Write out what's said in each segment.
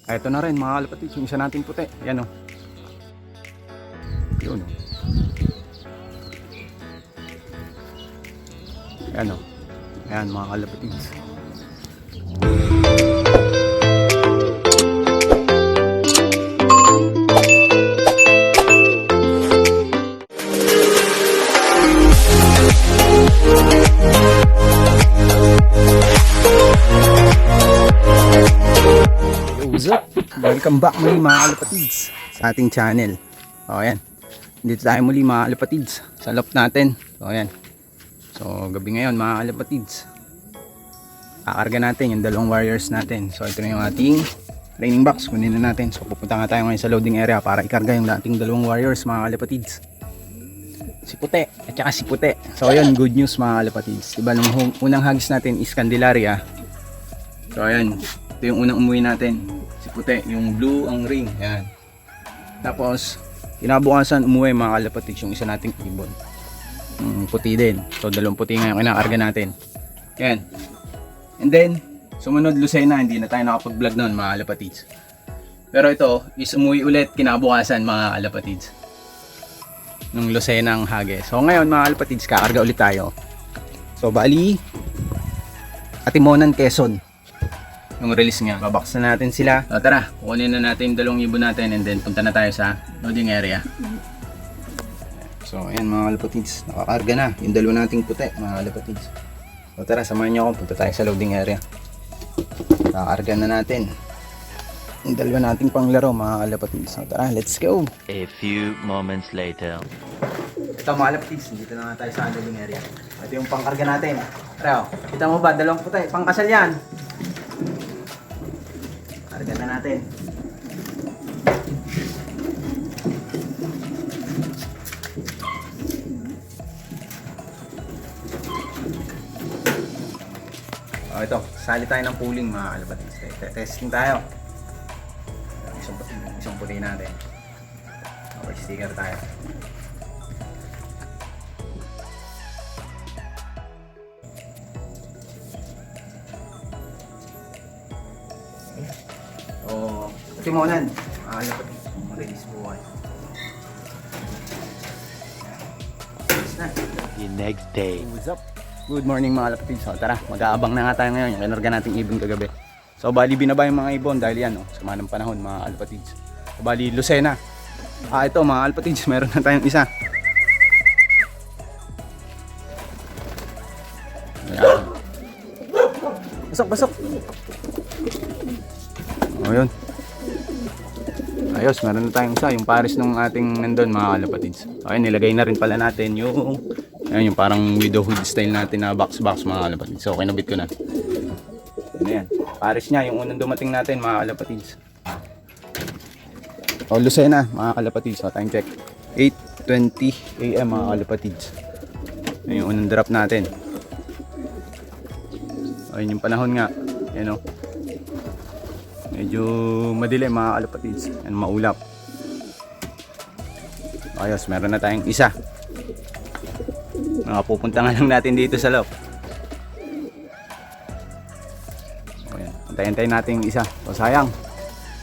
Ito na rin mga kalapatids, yung isa nating puti. Ayan o. Yun o. Ayan o. Ayan mga kalapatids. What's up? Welcome back muli mga kalapatids sa ating channel. O ayan, dito tayo muli mga kalapatids sa loft natin. So ayan, so gabi ngayon mga kalapatids, kakarga natin yung dalawang warriors natin. So ito na yung ating training box, kunin na natin. So pupunta nga tayo ngayon sa loading area para ikarga yung ating dalawang warriors mga kalapatids, si Puti at saka si Puti. So ayun, good news mga kalapatids, diba nung unang hagis natin is Candelaria. So ayan, ito yung unang umuwi natin, si Puti, yung blue ang ring. Ayan. Tapos kinabukasan umuwi mga kalapatids yung isa nating ibon, puti din. So dalawang puti ngayon kinakarga natin. Ayan. And then sumunod Lucena, hindi na tayo nakapag-vlog noon mga kalapatids. Pero ito is umuwi ulit kinabukasan mga kalapatids, nung Lucena ang hage. So ngayon mga kalapatids, kakarga ulit tayo. So bali Atimonan, Quezon yung release niya. Babaksan na natin sila. So tara, kukunin na natin yung dalawang ibon natin and then punta na tayo sa loading area. So ayan mga kalapatids, nakakarga na yung dalawa nating puti mga kalapatids. So tara, samahan niyo ako, punta tayo sa loading area. Nakakarga na natin yung dalawa nating panglaro mga kalapatids. So tara, let's go. A few moments later. Ito mga kalapatids, dito na nga tayo sa loading area. Ito yung pangkarga natin. Tara, kita mo ba, dalawang puti, pangkasal yan. Karga na natin. Oh, ito, sali tayo ng pooling mga kalapatids. Testing tayo. Isang puti natin. Okay, sticker tayo. So, Atimonan, kalapatids, release buhay. Release na. The next day. What's up? Good morning mga kalapatids. So tara, mag-aabang na nga tayo ngayon. Yung kinarga nating ibon kagabi. So bali binaba yung mga ibon dahil yan, sama ng panahon mga kalapatids. So bali Lucena. Ito mga kalapatids, meron na tayong isa. Ayan. Pasok. O yun. Ayos, meron na tayong isa, yung pares nung ating nandun mga kalapatids. Okay, nilagay na rin pala natin yung yung parang widowhood style natin na box mga kalapatids. So kinabit ko na. Ano yan, pares niya yung unang dumating natin mga kalapatids. O Lucena mga kalapatids. So time check 8:20 AM mga kalapatids. Yan yung unang drop natin. Ayun yung panahon nga, yan o, medyo madilim mga kalapatids, yan, maulap. Ayos, meron na tayong isa. Pupunta nga lang natin dito sa loft. Ayan, antayin natin yung isa. So sayang,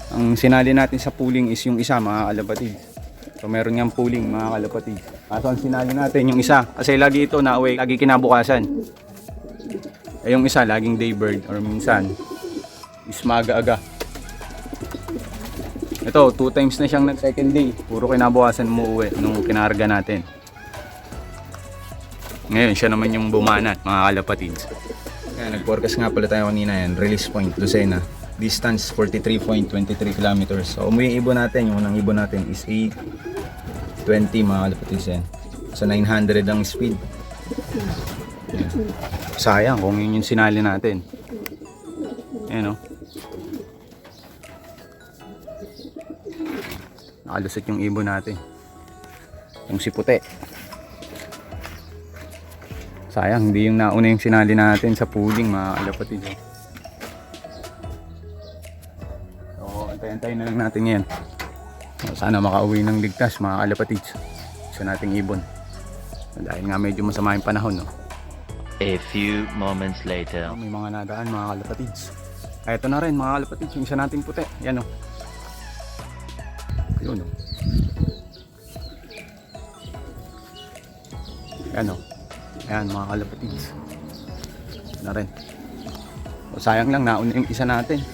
ang sinali natin sa pooling is yung isa mga kalapatids. So meron niyang pooling mga kalapatids. Kaso ang sinali natin yung isa, kasi lagi ito na-away, lagi kinabukasan. Yung isa laging daybird or minsan is maaga-aga. Ito 2 times na siyang nag second day, puro kinabukasan umuwi nung kinarga natin. Ngayon siya naman yung bumanat mga kalapatids. Kaya nag-forecast nga pala tayo kanina yan, release point Lucena, distance 43.23 kilometers. So umuwi yung ibon natin, yung unang ibon natin is 8:20 mga kalapatids yan. So 900 ang speed. Yan. Sayang kung yun yung sinali natin. Ayan o, nakalusot yung ibon natin, yung si Puti. Sayang hindi yung nauna yung sinali natin sa pooling mga kalapatids. So antay-antay na lang natin yan. Sana makauwi ng ligtas mga kalapatids sa nating ibon. Dahil nga medyo masama yung panahon, no? A few moments later. May mga nadaan mga kalapatids. Ito na rin mga kalapatids, yung isa nating puti. Yan o. Yun o. Yan o. Ayan mga kalapatids. Ito na rin. O, sayang lang, nauna yung isa natin.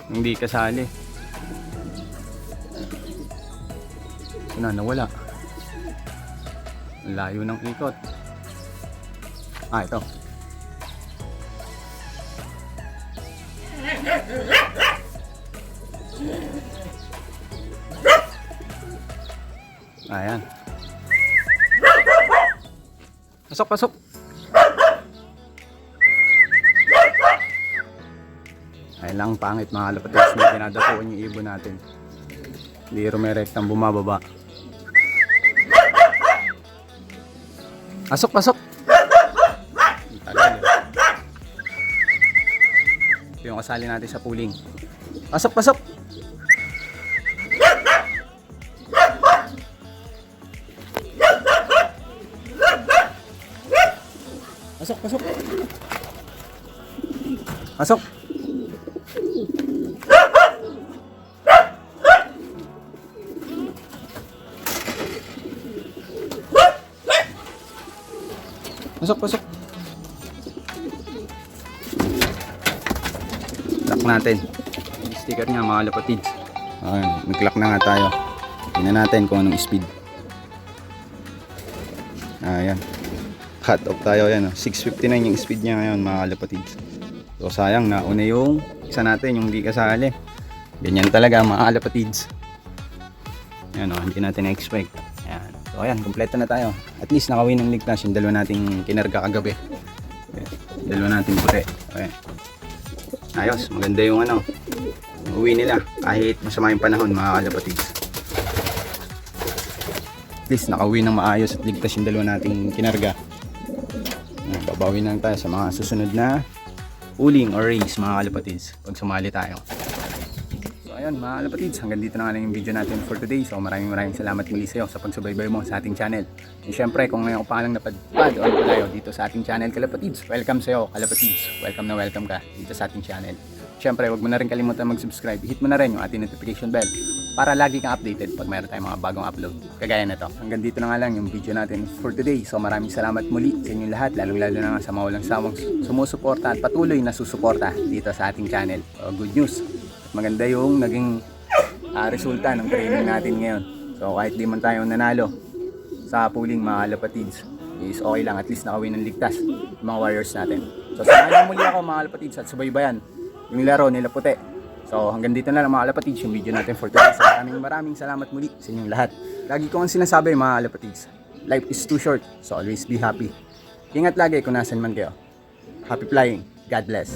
Hindi kasali. Ito na, nawala. Ang layo ng ikot. Ito. Ayan. Pasok, pasok. Ay lang, pangit mga kalapatids na dinadapuan yung ibon natin. Hindi rumerektang bumababa. Pasok, pasok. Tagal. Ito yung kasali natin sa pooling. Pasok, pasok. Pasok, pasok. Pasok. Pasok, pasok. Lock natin. Yung sticker niya mga kalapatids. Ayan, nag-lock na nga tayo. Tingnan natin kung anong speed. Ayan. Cut off tayo yan. 659 yung speed niya ngayon mga kalapatids. So sayang, nauna yung isa natin, yung hindi kasali. Ganyan talaga mga kalapatids. Ayan o, hindi natin na-expect. Ayan. So ayan, kompleto na tayo. At least nakawin ng ligtas yung dalawa nating kinarga kagabi. Dalawa nating puti. Ayan. Ayos, maganda yung ano, uwi nila kahit masama yung panahon mga kalapatids. At least nakauwi ng maayos at ligtas yung dalawa nating kinarga. Babawi lang tayo sa mga susunod na pooling or race mga kalapatids pag sumali tayo. So ayun mga kalapatids, hanggang dito na nga lang yung video natin for today. So maraming salamat muli sa iyo sa pagsubaybay mo sa ating channel. And syempre kung ngayon pa lang napadpad o tayo dito sa ating channel kalapatids, welcome sa iyo kalapatids. Welcome na welcome ka dito sa ating channel. Syempre wag mo na rin kalimutan mag-subscribe. Hit mo na rin yung ating notification bell para lagi kang updated pag mayroon tayong mga bagong upload kagaya na to. Hanggang dito na nga lang yung video natin for today. So maraming salamat muli sa inyong lahat, lalong-lalo na nga sa mga walang sawang sumusuporta at patuloy na susuporta dito sa ating channel. Good news, maganda yung naging resulta ng training natin ngayon. So kahit di man tayo nanalo sa pooling mga kalapatids, is okay lang, at least nakawin ng ligtas yung mga warriors natin. So samahan muli ako mga kalapatids at subaybayan yung laro nila puti. So hanggang dito na lang mga kalapatids yung video natin for today. So maraming salamat muli sa inyong lahat. Lagi ko ang sinasabi mga kalapatids, life is too short, so always be happy. Ingat lagi kung nasan man kayo. Happy flying. God bless.